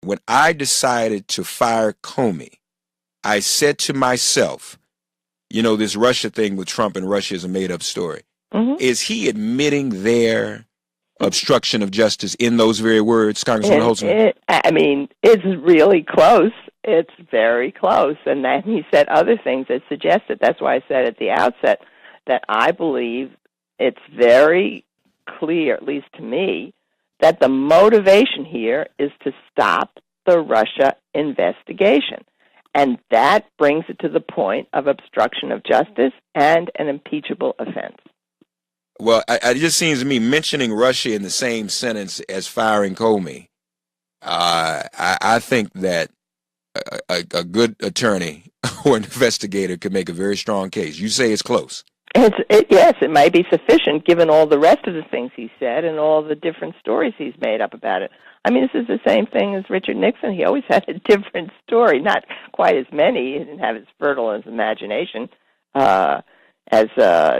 when I decided to fire Comey, I said to myself, this Russia thing with Trump and Russia is a made-up story. Mm-hmm. Is he admitting their obstruction of justice in those very words, Congressman Holtzman? It's really close. It's very close. And then he said other things that suggest it. That's why I said at the outset that I believe it's very clear, at least to me, that the motivation here is to stop the Russia investigation. And that brings it to the point of obstruction of justice and an impeachable offense. Well, it just seems to me mentioning Russia in the same sentence as firing Comey, I think that a good attorney or investigator could make a very strong case. You say it's close. Yes, it might be sufficient given all the rest of the things he said and all the different stories he's made up about it. This is the same thing as Richard Nixon. He always had a different story, not quite as many. He didn't have as fertile as imagination as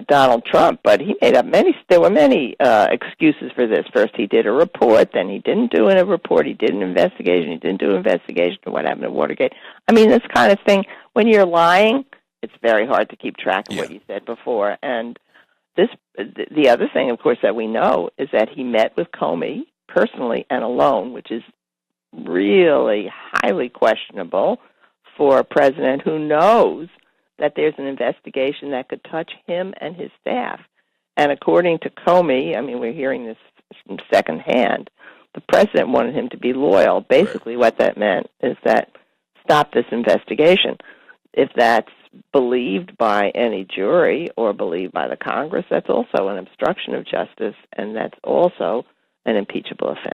Donald Trump, but he made up many. There were many excuses for this. First, he did a report, then he didn't do a report. He did an investigation. He didn't do an investigation of what happened at Watergate. This kind of thing. When you're lying, it's very hard to keep track of what you said before. And the other thing, of course, that we know is that he met with Comey personally and alone, which is really highly questionable for a president who knows that there's an investigation that could touch him and his staff. And according to Comey, we're hearing this from secondhand, the president wanted him to be loyal. Basically what that meant is that stop this investigation. If that's believed by any jury or believed by the Congress, that's also an obstruction of justice, and that's also an impeachable offense.